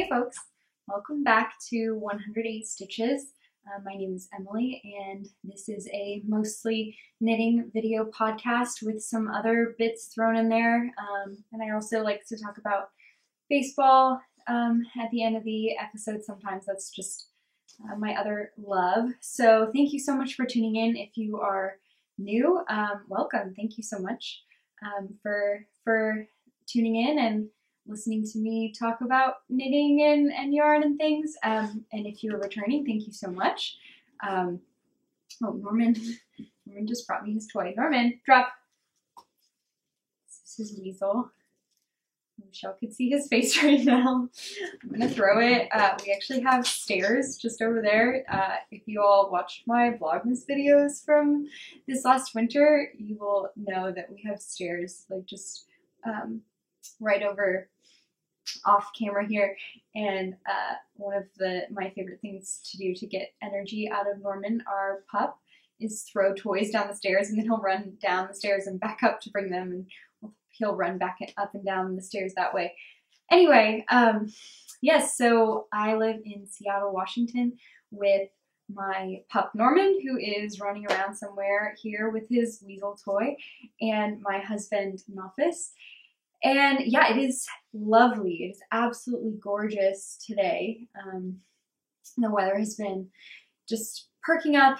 Folks, welcome back to 108 Stitches. My name is Emily, and this is a mostly knitting video podcast with some other bits thrown in there. And I also like to talk about baseball at the end of the episode. Sometimes that's just my other love. So thank you so much for tuning in. If you are new, welcome. Thank you so much for tuning in and listening to me talk about knitting and yarn and things. And if you're returning, thank you so much. Oh, Norman just brought me his toy. Norman, drop. This is his weasel. Michelle could see his face right now. I'm gonna throw it. We actually have stairs just over there. If you all watched my Vlogmas videos from this last winter, you will know that we have stairs like just right over off camera here, and one of my favorite things to do to get energy out of Norman, our pup, is throw toys down the stairs, and then he'll run down the stairs and back up to bring them, and he'll run back up and down the stairs that way. Anyway, yes, so I live in Seattle, Washington with my pup Norman, who is running around somewhere here with his weasel toy, and my husband Malphus. And yeah, it is lovely. It is absolutely gorgeous today. The weather has been just perking up,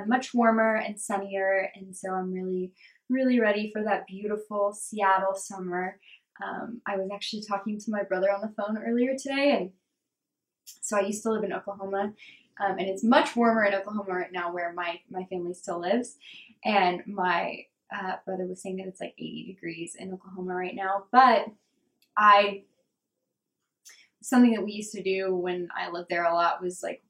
much warmer and sunnier, and so I'm really, really ready for that beautiful Seattle summer. I was actually talking to my brother on the phone earlier today, and so I used to live in Oklahoma, and it's much warmer in Oklahoma right now where my family still lives, and my brother was saying that it's like 80 degrees in Oklahoma right now, but something that we used to do when I lived there a lot was like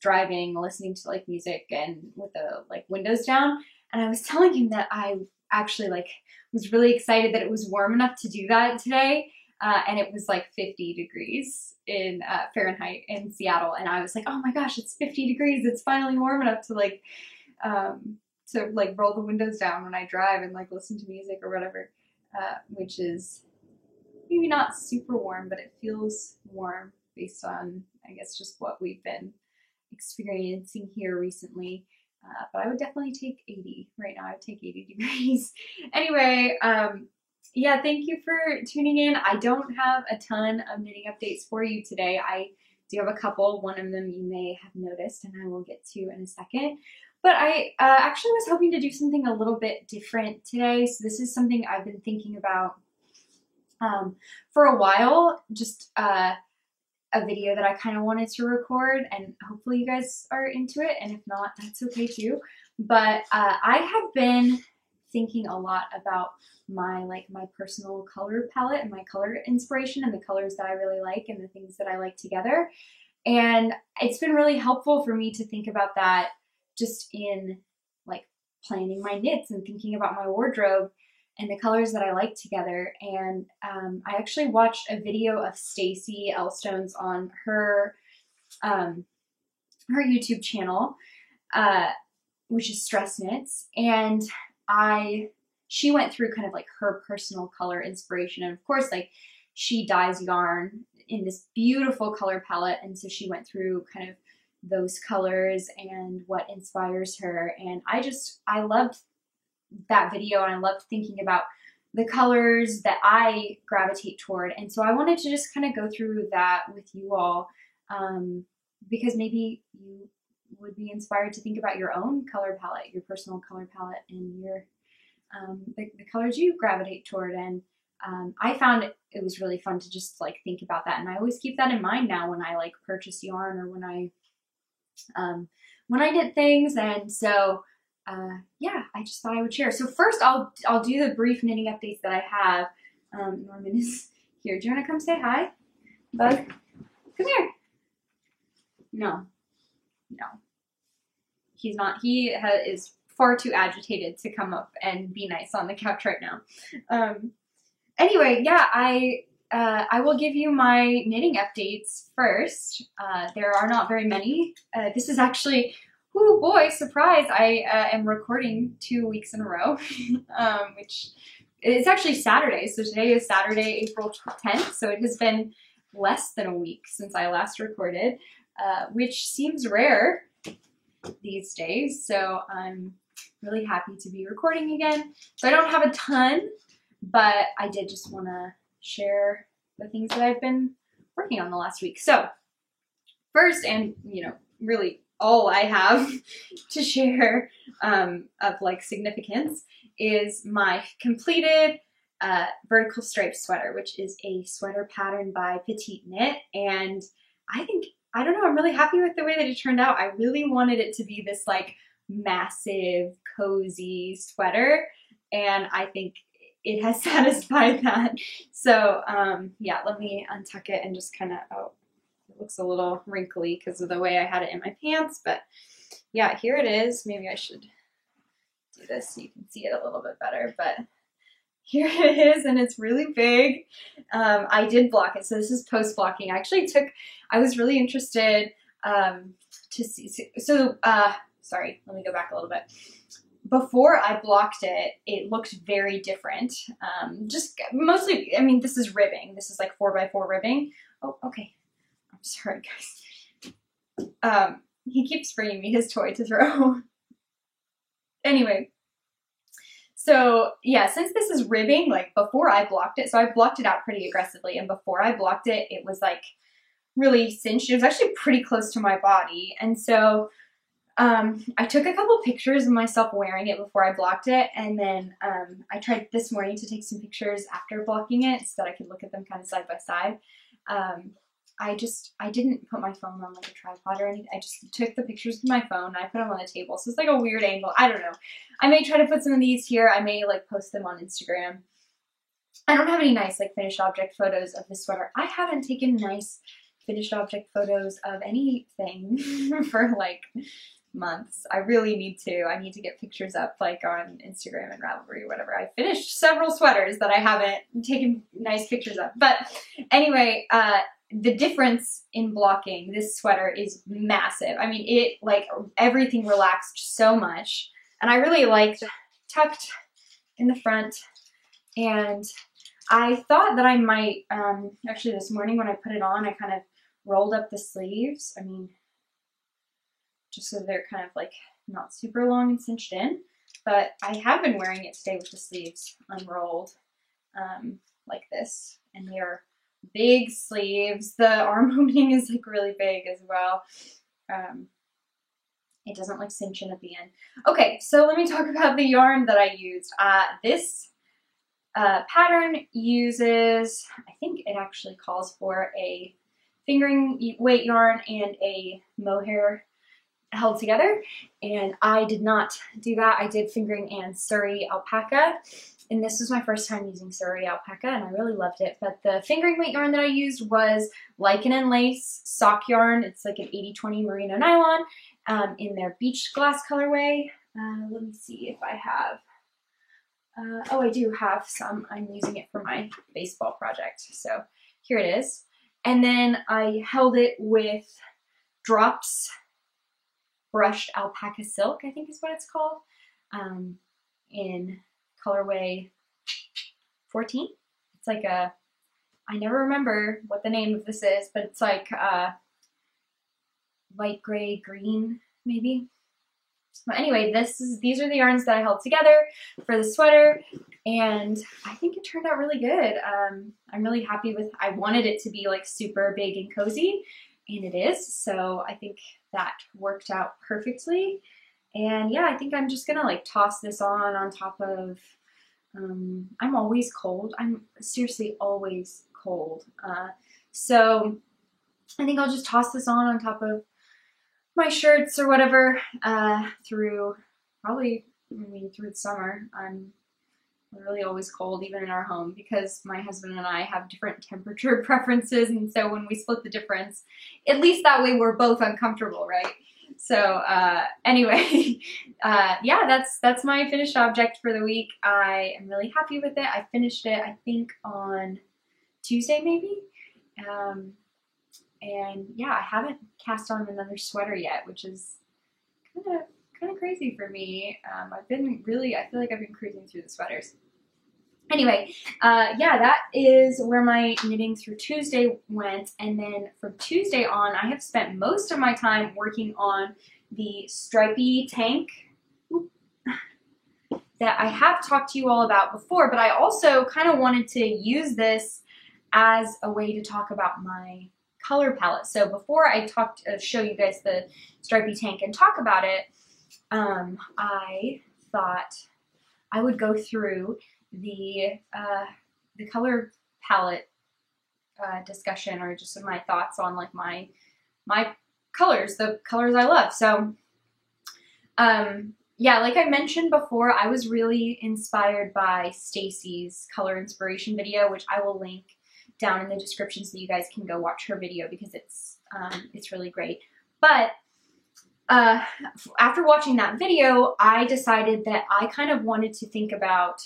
driving, listening to like music and with the like windows down, and I was telling him that I actually like was really excited that it was warm enough to do that today, and it was like 50 degrees in Fahrenheit in Seattle, and I was like, oh my gosh, it's 50 degrees, it's finally warm enough to like roll the windows down when I drive and like listen to music or whatever, which is maybe not super warm, but it feels warm based on, I guess, just what we've been experiencing here recently. But I would definitely take 80 right now. I would take 80 degrees. Anyway, yeah, thank you for tuning in. I don't have a ton of knitting updates for you today. I do have a couple. One of them you may have noticed, and I will get to in a second. But I actually was hoping to do something a little bit different today. So this is something I've been thinking about for a while, just a video that I kind of wanted to record, and hopefully you guys are into it, and if not, that's okay too. But I have been thinking a lot about my personal color palette and my color inspiration and the colors that I really like and the things that I like together. And it's been really helpful for me to think about that just in like planning my knits and thinking about my wardrobe and the colors that I like together. And I actually watched a video of Stacy Elstone's on her YouTube channel, which is Stress Knits, and she went through kind of like her personal color inspiration, and of course like she dyes yarn in this beautiful color palette, and so she went through kind of those colors and what inspires her, and I loved that video, and I loved thinking about the colors that I gravitate toward, and so I wanted to just kind of go through that with you all, because maybe you would be inspired to think about your own color palette, your personal color palette, and your the colors you gravitate toward. And I found it was really fun to just like think about that, and I always keep that in mind now when I like purchase yarn or when I knit things. And so yeah, I just thought I would share. So first I'll do the brief knitting updates that I have. Norman is here. Do you want to come say hi, Bug? Come here. No, he's not. He is far too agitated to come up and be nice on the couch right now. Anyway, yeah, I will give you my knitting updates first. There are not very many. This is actually, oh boy, surprise! I am recording 2 weeks in a row, which it's actually Saturday. So today is Saturday, April 10th. So it has been less than a week since I last recorded, which seems rare these days. So I'm really happy to be recording again. So I don't have a ton, but I did just want to share the things that I've been working on the last week. So first, and really all I have to share of like significance is my completed vertical striped sweater, which is a sweater pattern by Petite Knit. And I don't know, I'm really happy with the way that it turned out. I really wanted it to be this like massive, cozy sweater, and I think it has satisfied that. So yeah, let me untuck it and just kind of, oh, it looks a little wrinkly because of the way I had it in my pants, but yeah, here it is. Maybe I should do this so you can see it a little bit better, but here it is, and it's really big. I did block it, so this is post blocking. I was really interested to see, sorry, let me go back a little bit. Before I blocked it, it looked very different. Just mostly, I mean, this is ribbing. This is like 4x4 ribbing. Oh, okay. I'm sorry, guys. He keeps bringing me his toy to throw. Anyway. So yeah, since this is ribbing, like before I blocked it, so I blocked it out pretty aggressively, and before I blocked it, it was like really cinched. It was actually pretty close to my body. And so I took a couple pictures of myself wearing it before I blocked it, and then I tried this morning to take some pictures after blocking it so that I could look at them kind of side by side. I didn't put my phone on like a tripod or anything. I just took the pictures with my phone and I put them on the table. So it's like a weird angle. I don't know. I may try to put some of these here. I may like post them on Instagram. I don't have any nice like finished object photos of this sweater. I haven't taken nice finished object photos of anything for like months. I really need to. I need to get pictures up like on Instagram and Ravelry or whatever. I finished several sweaters that I haven't taken nice pictures of. But anyway, the difference in blocking this sweater is massive. I mean, it like everything relaxed so much, and I really liked tucked in the front. And I thought that I might, actually this morning when I put it on, I kind of rolled up the sleeves. I mean, just so they're kind of like not super long and cinched in, but I have been wearing it today with the sleeves unrolled like this, and they are big sleeves. The arm opening is like really big as well. It doesn't like cinch in at the end. Okay, so let me talk about the yarn that I used. This pattern uses, I think it actually calls for a fingering weight yarn and a mohair held together, and I did not do that. I did fingering and Surrey alpaca, and this was my first time using Surrey alpaca, and I really loved it. But the fingering weight yarn that I used was Lichen and Lace sock yarn. It's like an 80/20 merino nylon in their beach glass colorway. Let me see if I have, oh, I do have some. I'm using it for my baseball project, so here it is. And then I held it with Drops brushed alpaca silk, I think is what it's called, in colorway 14. It's like a, I never remember what the name of this is, but it's like light gray green maybe. But anyway, these are the yarns that I held together for the sweater, and I think it turned out really good. I'm really happy with, I wanted it to be like super big and cozy, and it is, so I think that worked out perfectly. And yeah, I think I'm just gonna like toss this on top of, I'm always cold. I'm seriously always cold. So I think I'll just toss this on top of my shirts or whatever through probably, I mean, through the summer. I'm really always cold, even in our home, because my husband and I have different temperature preferences, and so when we split the difference, at least that way we're both uncomfortable, right? So anyway, yeah, that's my finished object for the week. I am really happy with it. I finished it, I think, on Tuesday maybe. And yeah, I haven't cast on another sweater yet, which is kind of crazy for me. I've been really, I feel like I've been cruising through the sweaters. Anyway, yeah, that is where my knitting through Tuesday went. And then from Tuesday on, I have spent most of my time working on the stripy tank that I have talked to you all about before, but I also kind of wanted to use this as a way to talk about my color palette. So before I show you guys the stripy tank and talk about it, I thought I would go through the color palette discussion, or just my thoughts on like my colors, the colors I love. So yeah, like I mentioned before, I was really inspired by Stacy's color inspiration video, which I will link down in the description so you guys can go watch her video, because it's really great. But after watching that video, I decided that I kind of wanted to think about,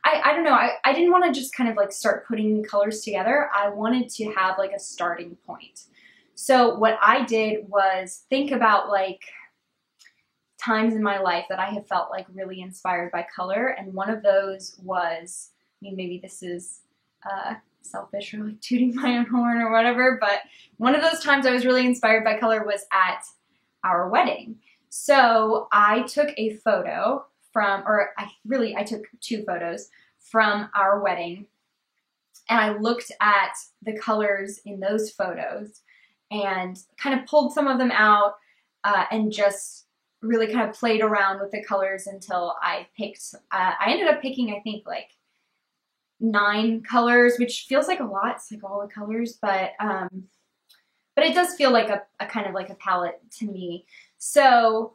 I don't know, I didn't want to just kind of like start putting colors together. I wanted to have like a starting point. So what I did was think about like times in my life that I have felt like really inspired by color, and one of those was, I mean, maybe this is selfish or like tooting my own horn or whatever, but one of those times I was really inspired by color was at our wedding. So I took a photo from, or I took 2 photos from our wedding, and I looked at the colors in those photos and kind of pulled some of them out and just really kind of played around with the colors until I picked, I ended up picking, I think, like 9 colors, which feels like a lot. It's like all the colors, but it does feel like a kind of like a palette to me. So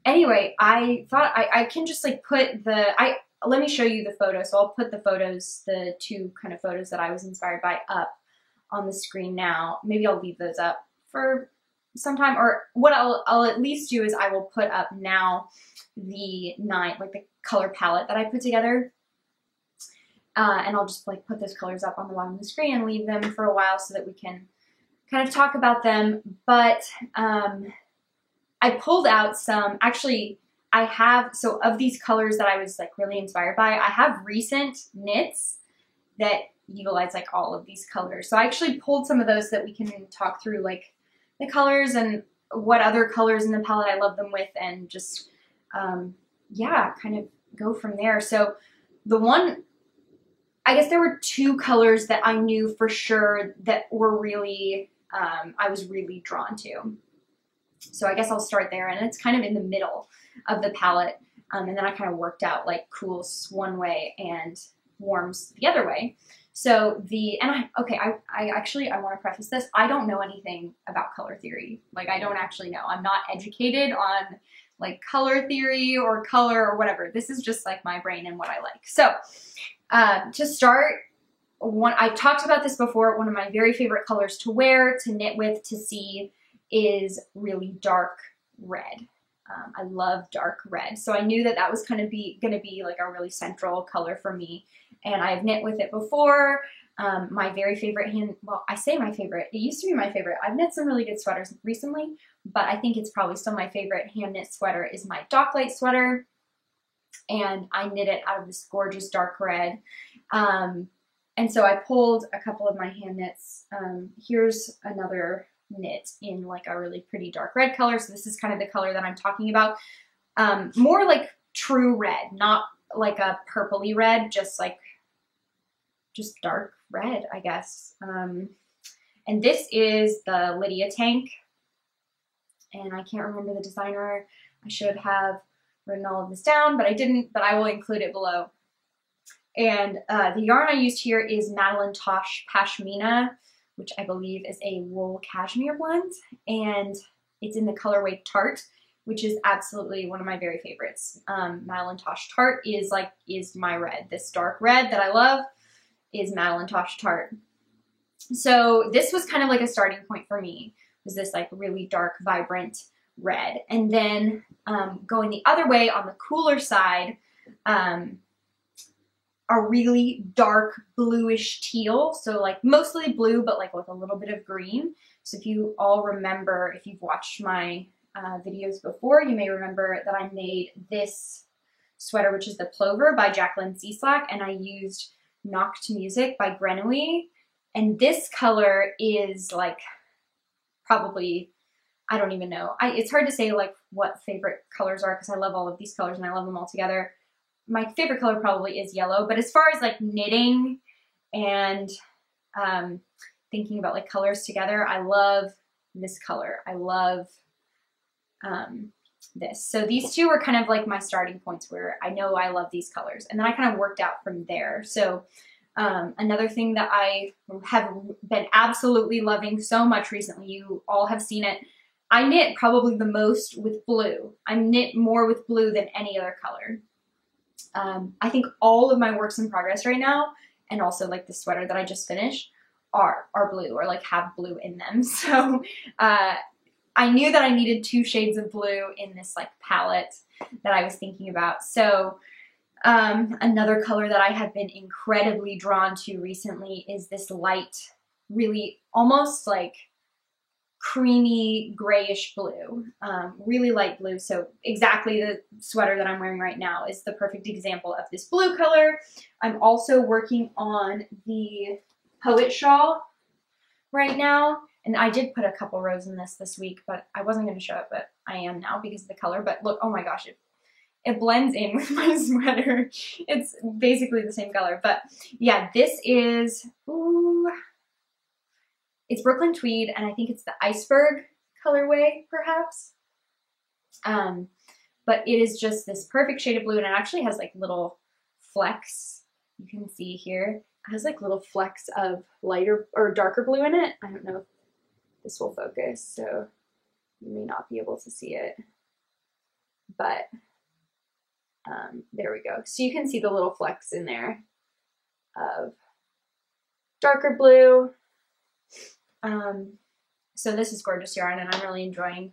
anyway, I thought I can just like put let me show you the photo. So I'll put the photos, the 2 kind of photos that I was inspired by, up on the screen now. Maybe I'll leave those up for some time, or what I'll at least do is I will put up now the 9, like the color palette that I put together. And I'll just like put those colors up on the bottom of the screen and leave them for a while so that we can kind of talk about them. But I pulled out some, actually I have, so of these colors that I was like really inspired by, I have recent knits that utilize like all of these colors. So I actually pulled some of those so that we can talk through like the colors and what other colors in the palette I love them with, and just yeah, kind of go from there. So the one, I guess there were 2 colors that I knew for sure that were really, I was really drawn to. So I guess I'll start there, and it's kind of in the middle of the palette. And then I kind of worked out like cools one way and warms the other way. So I want to preface this. I don't know anything about color theory. Like, I don't actually know. I'm not educated on like color theory or color or whatever. This is just like my brain and what I like. So to start, I've talked about this before, one of my very favorite colors to wear, to knit with, to see, is really dark red. I love dark red. So I knew that that was kind of going to be like a really central color for me. And I've knit with it before. My very favorite well, I say my favorite, it used to be my favorite. I've knit some really good sweaters recently, but I think it's probably still my favorite hand knit sweater is my Docklight sweater. And I knit it out of this gorgeous dark red. And so I pulled a couple of my hand knits. Here's another knit in like a really pretty dark red color. So this is kind of the color that I'm talking about. More like true red, not like a purpley red, just dark red, I guess. And this is the Lydia tank. And I can't remember the designer. I should have written all of this down, but I didn't, but I will include it below. And the yarn I used here is Madeline Tosh Pashmina, which I believe is a wool cashmere blend, and it's in the colorway Tart, which is absolutely one of my very favorites. Madeline Tosh Tart is my red. This dark red that I love is Madeline Tosh Tart. So this was kind of like a starting point for me, was this like really dark, vibrant red. And then going the other way on the cooler side are really dark bluish teal. So like mostly blue, but like with a little bit of green. So if you all remember, if you've watched my videos before, you may remember that I made this sweater, which is the Plover by Jacqueline Cieslak, and I used Knocked Music by Grenouille. And this color is like probably, I don't even know. It's hard to say like what favorite colors are because I love all of these colors and I love them all together. My favorite color probably is yellow, but as far as like knitting and thinking about like colors together, I love this color. I love this. So these two were kind of like my starting points where I know I love these colors. And then I kind of worked out from there. So another thing that I have been absolutely loving so much recently, you all have seen it, I knit probably the most with blue. I knit more with blue than any other color. I think all of my works in progress right now, and also like the sweater that I just finished, are blue or like have blue in them. So I knew that I needed 2 shades of blue in this like palette that I was thinking about. So another color that I have been incredibly drawn to recently is this light, really almost like creamy grayish blue, really light blue. So exactly the sweater that I'm wearing right now is the perfect example of this blue color. I'm also working on the Poet Shawl right now. And I did put a couple rows in this week, but I wasn't going to show it, but I am now because of the color. But look, oh my gosh, it blends in with my sweater. It's basically the same color. But yeah, this is, ooh, it's Brooklyn Tweed, and I think it's the Iceberg colorway, perhaps. But it is just this perfect shade of blue, and it actually has like little flecks. You can see here. It has like little flecks of lighter or darker blue in it. I don't know if this will focus, so you may not be able to see it. But there we go. So you can see the little flecks in there of darker blue. So this is gorgeous yarn, and I'm really enjoying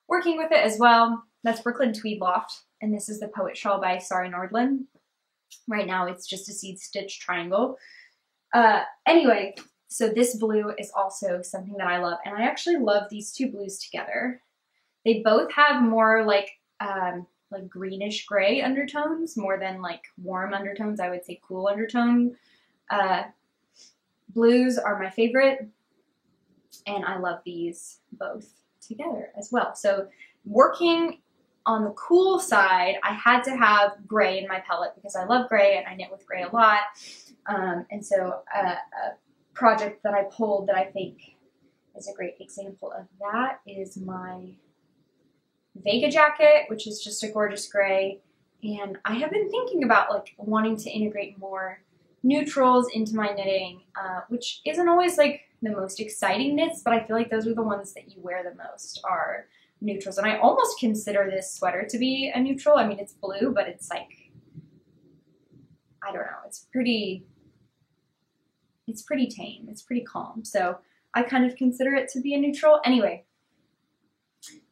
working with it as well. That's Brooklyn Tweed Loft, and this is the Poet Shawl by Sari Nordlund. Right now it's just a seed stitch triangle. Anyway, so this blue is also something that I love, and I actually love these 2 blues together. They both have more like greenish gray undertones more than like warm undertones. I would say cool undertone. Blues are my favorite, and I love these both together as well. So working on the cool side, I had to have gray in my palette because I love gray and I knit with gray a lot. And so a project that I pulled that I think is a great example of that is my Vega jacket, which is just a gorgeous gray. And I have been thinking about like wanting to integrate more neutrals into my knitting, which isn't always like the most exciting knits, but I feel like those are the ones that you wear the most are neutrals. And I almost consider this sweater to be a neutral. I mean, it's blue, but it's like, I don't know, it's pretty tame. It's pretty calm. So I kind of consider it to be a neutral. Anyway,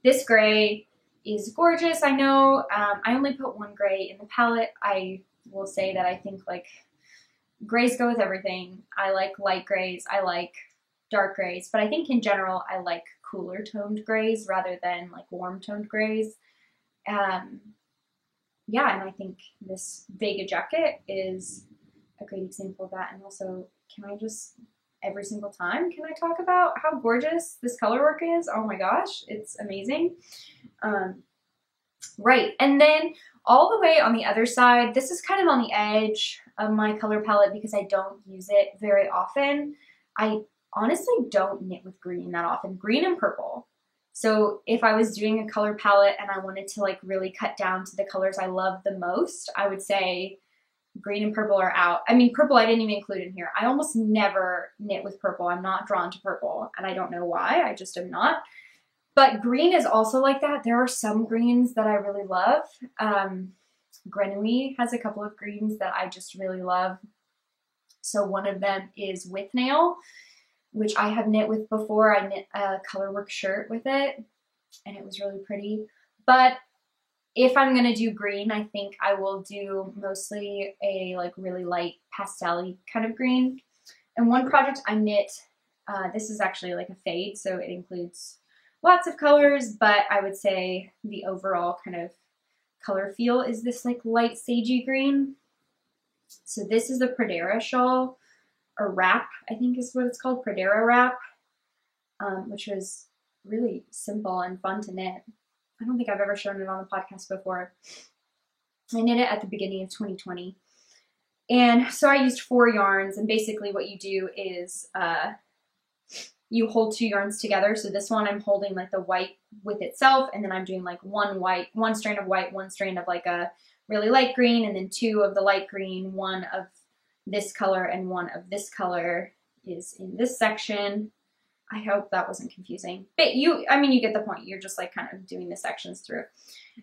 this gray is gorgeous. I know I only put 1 gray in the palette. I will say that I think like grays go with everything. I like light grays. I like dark grays, but I think in general I like cooler toned grays rather than like warm toned grays. Yeah, and I think this Vega jacket is a great example of that. And also, can I just, every single time, can I talk about how gorgeous this color work is? Oh my gosh, it's amazing. Right, and then all the way on the other side, this is kind of on the edge of my color palette because I don't use it very often. I honestly don't knit with green that often, green and purple. So if I was doing a color palette and I wanted to like really cut down to the colors I love the most, I would say green and purple are out. I mean, purple I didn't even include in here. I almost never knit with purple. I'm not drawn to purple, and I don't know why. I just am not. But green is also like that. There are some greens that I really love. Grenouille has a couple of greens that I just really love. So one of them is Withnail, which I have knit with before. I knit a colorwork shirt with it, and it was really pretty. But if I'm gonna do green, I think I will do mostly a like really light pastel-y kind of green. And one project I knit, this is actually like a fade, so it includes lots of colors, but I would say the overall kind of color feel is this like light sagey green. So this is the Pradera shawl, or wrap, I think is what it's called, Pradera wrap, which was really simple and fun to knit. I don't think I've ever shown it on the podcast before. I knit it at the beginning of 2020. And so I used 4 yarns, and basically what you do is you hold 2 yarns together. So this one I'm holding like the white with itself, and then I'm doing like one strand of white, one strand of like a really light green, and then 2 of the light green, 1 of this color and 1 of this color is in this section. I hope that wasn't confusing, but you get the point. You're just like kind of doing the sections through.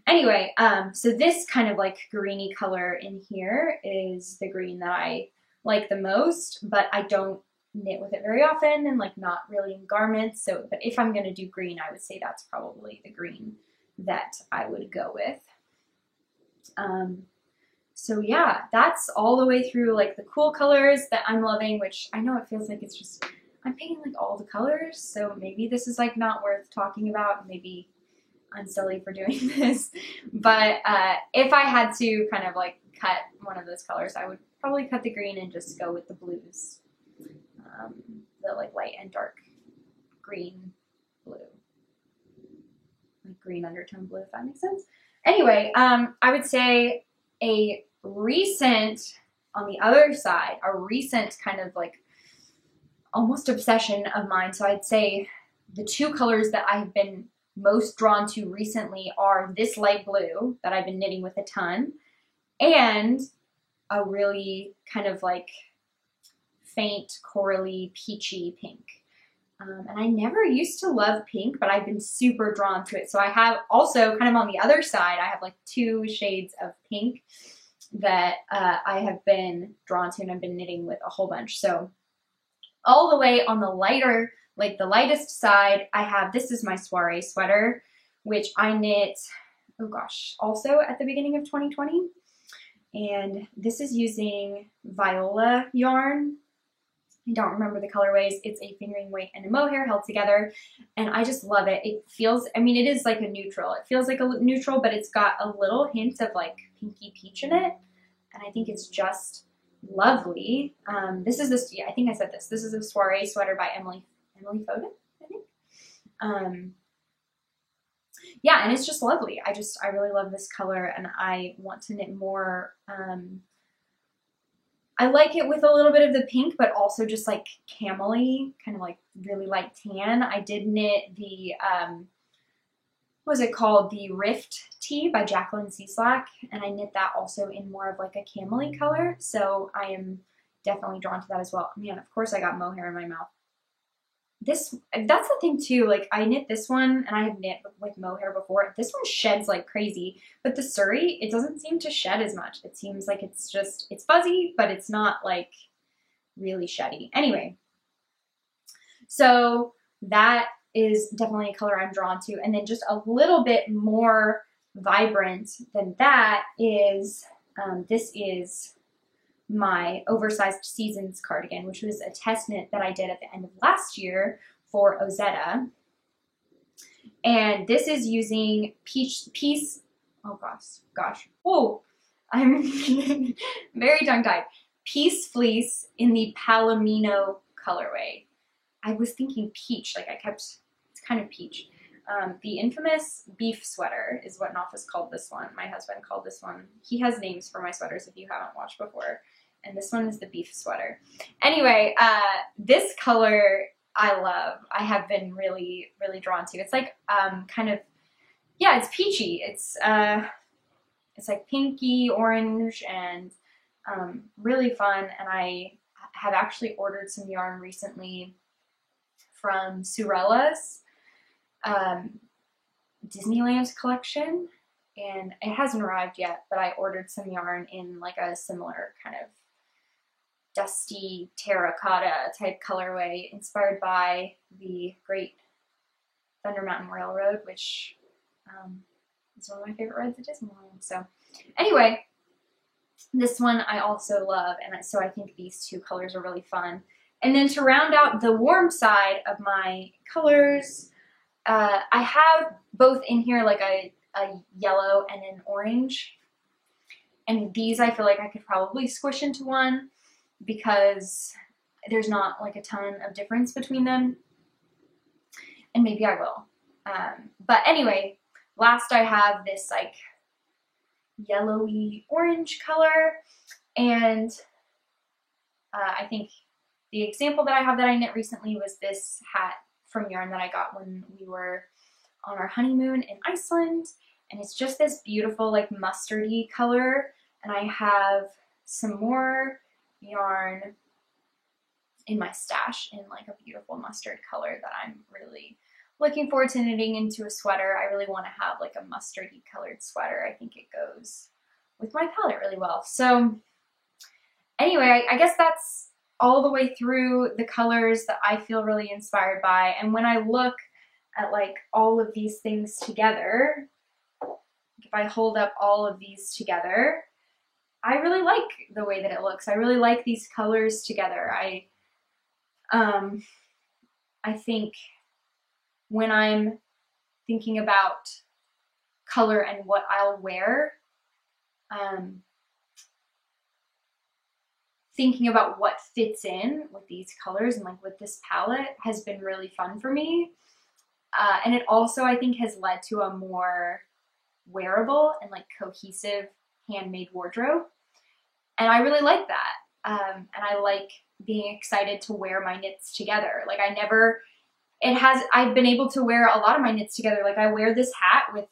Anyway, so this kind of like greeny color in here is the green that I like the most, but I don't knit with it very often and like not really in garments. So, but if I'm going to do green, I would say that's probably the green that I would go with. So yeah, that's all the way through like the cool colors that I'm loving, which I know it feels like it's just, I'm picking like all the colors, so maybe this is like not worth talking about. Maybe I'm silly for doing this, but if I had to kind of like cut one of those colors, I would probably cut the green and just go with the blues, the like light and dark green blue, like green undertone blue, if that makes sense. Anyway, I would say a recent, on the other side, a recent kind of like almost obsession of mine. So I'd say the 2 colors that I've been most drawn to recently are this light blue that I've been knitting with a ton, and a really kind of like faint corally peachy pink. And I never used to love pink, but I've been super drawn to it. So I have also kind of on the other side, I have like 2 shades of pink that I have been drawn to, and I've been knitting with a whole bunch. So all the way on the lighter, like the lightest side, I have, this is my soiree sweater, which I knit, oh gosh, also at the beginning of 2020. And this is using Viola yarn. I don't remember the colorways. It's a fingering weight and a mohair held together, and I just love it. It feels, I mean, it is like a neutral. It feels like a neutral, but it's got a little hint of like pinky peach in it, and I think it's just lovely. This is this, yeah, I think I said this. This is a soiree sweater by Emily Foden, I think. Yeah, and it's just lovely. I really love this color, and I want to knit more. I like it with a little bit of the pink, but also just like camel-y, kind of like really light tan. I did knit the, what was it called? The Rift Tee by Jacqueline Cieslak, and I knit that also in more of like a camel-y color, so I am definitely drawn to that as well. Man, of course I got mohair in my mouth. That's the thing too, like I knit this one, and I have knit with mohair before. This one sheds like crazy, but the Surrey, it doesn't seem to shed as much. It seems like it's just, it's fuzzy, but it's not like really sheddy. Anyway, so that is definitely a color I'm drawn to. And then just a little bit more vibrant than that is, this is my oversized Seasons cardigan, which was a test knit that I did at the end of last year for Ozetta. And this is using oh gosh, whoa, I'm very tongue-tied. Peace Fleece in the Palomino colorway. I was thinking peach, like it's kind of peach. The infamous beef sweater is what Nofus called this one. My husband called this one. He has names for my sweaters if you haven't watched before. And this one is the beef sweater. Anyway, this color I love. I have been really, really drawn to. It's like kind of, yeah, it's peachy. It's like pinky orange and really fun. And I have actually ordered some yarn recently from Surella's Disneyland collection, and it hasn't arrived yet, but I ordered some yarn in like a similar kind of dusty terracotta type colorway inspired by the Great Thunder Mountain Railroad, which It's one of my favorite rides at Disneyland. So anyway, this one I also love, and so I think these two colors are really fun. And then to round out the warm side of my colors, I have both in here like a yellow and an orange. And these I feel like I could probably squish into one because there's not like a ton of difference between them. And maybe I will. But anyway, last I have this like yellowy orange color, and I think the example that I have that I knit recently was this hat from yarn that I got when we were on our honeymoon in Iceland, and it's just this beautiful like mustardy color, and I have some more yarn in my stash in like a beautiful mustard color that I'm really looking forward to knitting into a sweater. I really want to have like a mustardy colored sweater. I think it goes with my palette really well. So anyway, I guess that's all the way through the colors that I feel really inspired by. And when I look at like all of these things together, if I hold up all of these together, I really like the way that it looks. I really like these colors together. I think when I'm thinking about color and what I'll wear, thinking about what fits in with these colors and like with this palette has been really fun for me. And it also, I think, has led to a more wearable and like cohesive handmade wardrobe. And I really like that. And I like being excited to wear my knits together. Like I've been able to wear a lot of my knits together. Like I wear this hat with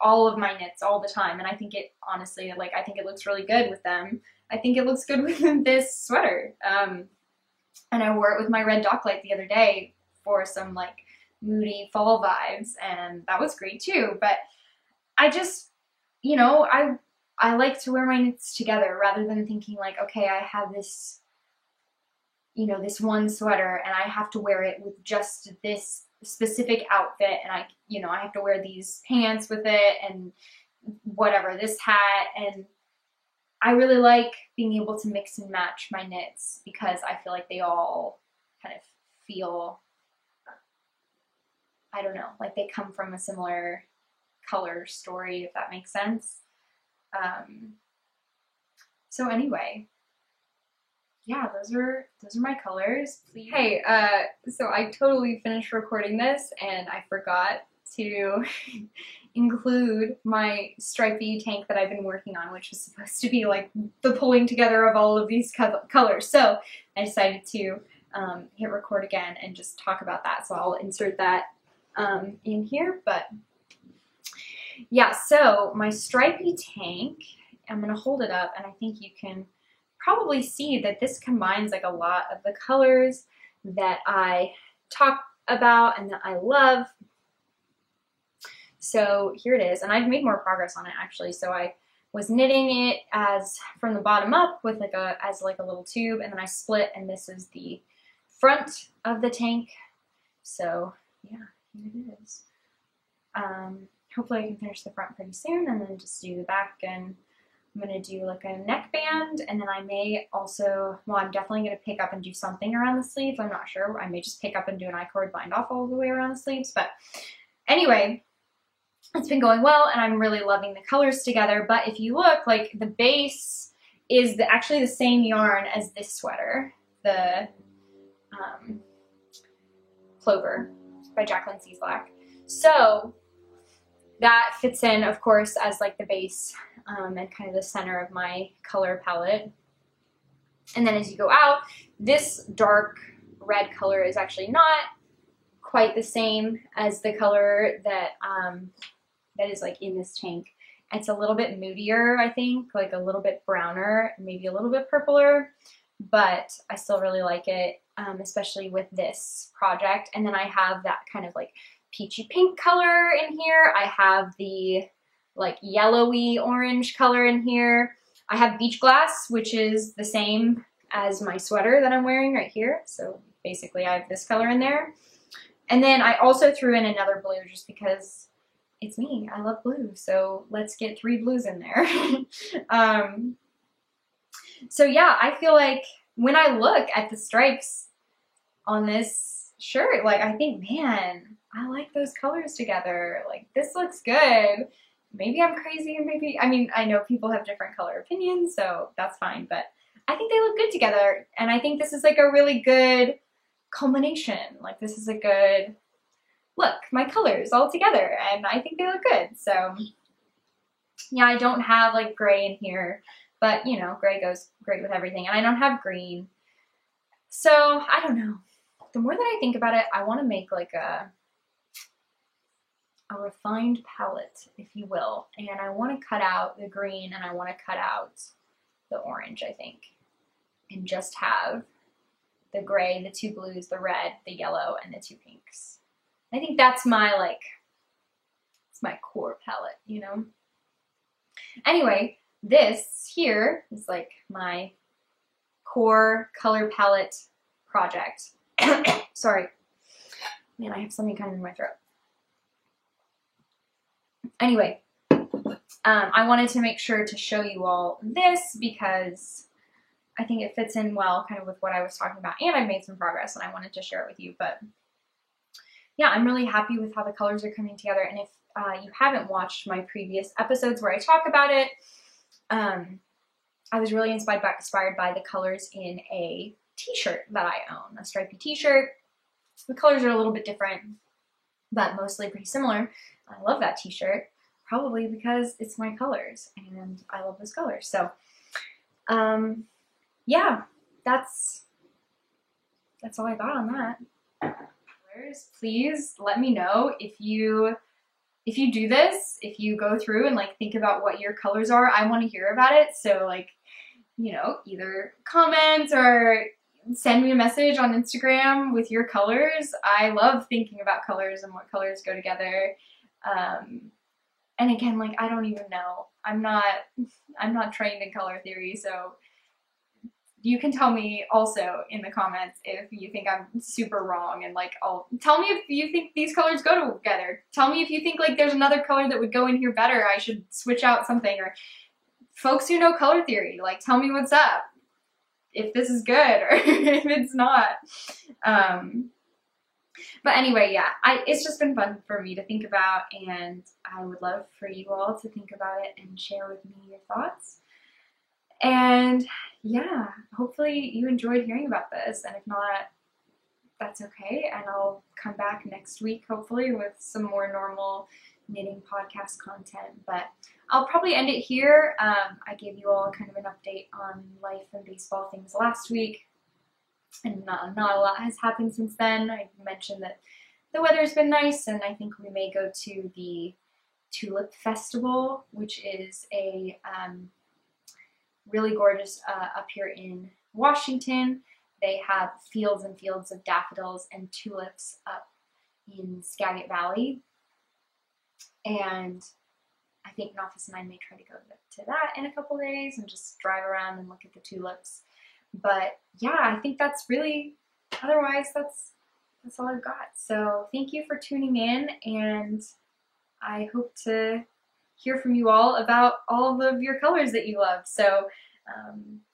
all of my knits all the time. And I think it, honestly, like I think it looks really good with them. I think it looks good with this sweater. And I wore it with my red Docklight the other day for some like moody fall vibes, and that was great too. But I just, you know, I like to wear my knits together rather than thinking like, okay, I have this, you know, this one sweater and I have to wear it with just this specific outfit, and I have to wear these pants with it and whatever, this hat. And I really like being able to mix and match my knits because I feel like they all kind of feel, I don't know, like they come from a similar color story, if that makes sense. So anyway, yeah, those are my colors. Hey, so I totally finished recording this and I forgot to include my stripy tank that I've been working on, which was supposed to be like the pulling together of all of these colors. So I decided to hit record again and just talk about that. So I'll insert that in here. But yeah, so my stripy tank, I'm gonna hold it up and I think you can probably see that this combines like a lot of the colors that I talk about and that I love. So here it is, and I've made more progress on it actually. So I was knitting it as from the bottom up with like as a little tube, and then I split, and this is the front of the tank. So yeah, here it is. Hopefully I can finish the front pretty soon and then just do the back, and I'm going to do like a neckband, and then I may also, well, I'm definitely going to pick up and do something around the sleeves. I'm not sure. I may just pick up and do an I-cord bind off all the way around the sleeves. But anyway, it's been going well and I'm really loving the colors together. But if you look, like the base is actually the same yarn as this sweater, the Clover by Jacqueline Cieslak. So that fits in, of course, as like the base and kind of the center of my color palette. And then as you go out, this dark red color is actually not quite the same as the color that that is like in this tank. It's a little bit moodier, I think, like a little bit browner, maybe a little bit purpler, but I still really like it, especially with this project. And then I have that kind of like peachy pink color in here. I have the like yellowy orange color in here. I have Beach Glass, which is the same as my sweater that I'm wearing right here. So basically I have this color in there. And then I also threw in another blue just because it's me. I love blue, so let's get 3 blues in there. So yeah, I feel like when I look at the stripes on this shirt, like I think, man, I like those colors together. Like this looks good. Maybe I'm crazy and maybe, I mean, I know people have different color opinions, so that's fine, but I think they look good together. And I think this is like a really good culmination. Like this is a good, look, my colors all together, and I think they look good. So yeah, I don't have like gray in here, but you know, gray goes great with everything. And I don't have green. So I don't know. The more that I think about it, I want to make like a refined palette, if you will. And I want to cut out the green and I want to cut out the orange, I think. And just have the gray, the 2 blues, the red, the yellow, and the 2 pinks. I think that's my like, it's my core palette, you know? Anyway, this here is like my core color palette project. Sorry. Man, I have something kind of in my throat. Anyway, I wanted to make sure to show you all this because I think it fits in well kind of with what I was talking about, and I've made some progress and I wanted to share it with you. But yeah, I'm really happy with how the colors are coming together. And if you haven't watched my previous episodes where I talk about it, I was really inspired by the colors in a t-shirt that I own, a stripy t-shirt. The colors are a little bit different, but mostly pretty similar. I love that t-shirt, probably because it's my colors and I love those colors. So yeah, that's all I got on that. Please let me know if you do this, if you go through and like think about what your colors are. I want to hear about it. So like, you know, either comment or send me a message on Instagram with your colors. I love thinking about colors and what colors go together. And again, like, I don't even know. I'm not trained in color theory, so you can tell me also in the comments if you think I'm super wrong, and like, tell me if you think these colors go together. Tell me if you think like there's another color that would go in here better. I should switch out something, or folks who know color theory, like, tell me what's up. If this is good or if it's not. But anyway, yeah, it's just been fun for me to think about, and I would love for you all to think about it and share with me your thoughts. And yeah, hopefully you enjoyed hearing about this, and if not, that's okay, and I'll come back next week, hopefully, with some more normal knitting podcast content, but I'll probably end it here. I gave you all kind of an update on life and baseball things last week, and not a lot has happened since then. I mentioned that the weather's been nice, and I think we may go to the Tulip Festival, which is a really gorgeous up here in Washington. They have fields and fields of daffodils and tulips up in Skagit Valley, and I think Nafis and I may try to go to that in a couple days and just drive around and look at the tulips. But yeah, I think that's really, otherwise that's all I've got. So thank you for tuning in, and I hope to hear from you all about all of your colors that you love. So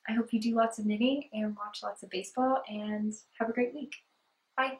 I hope you do lots of knitting and watch lots of baseball, and have a great week. Bye.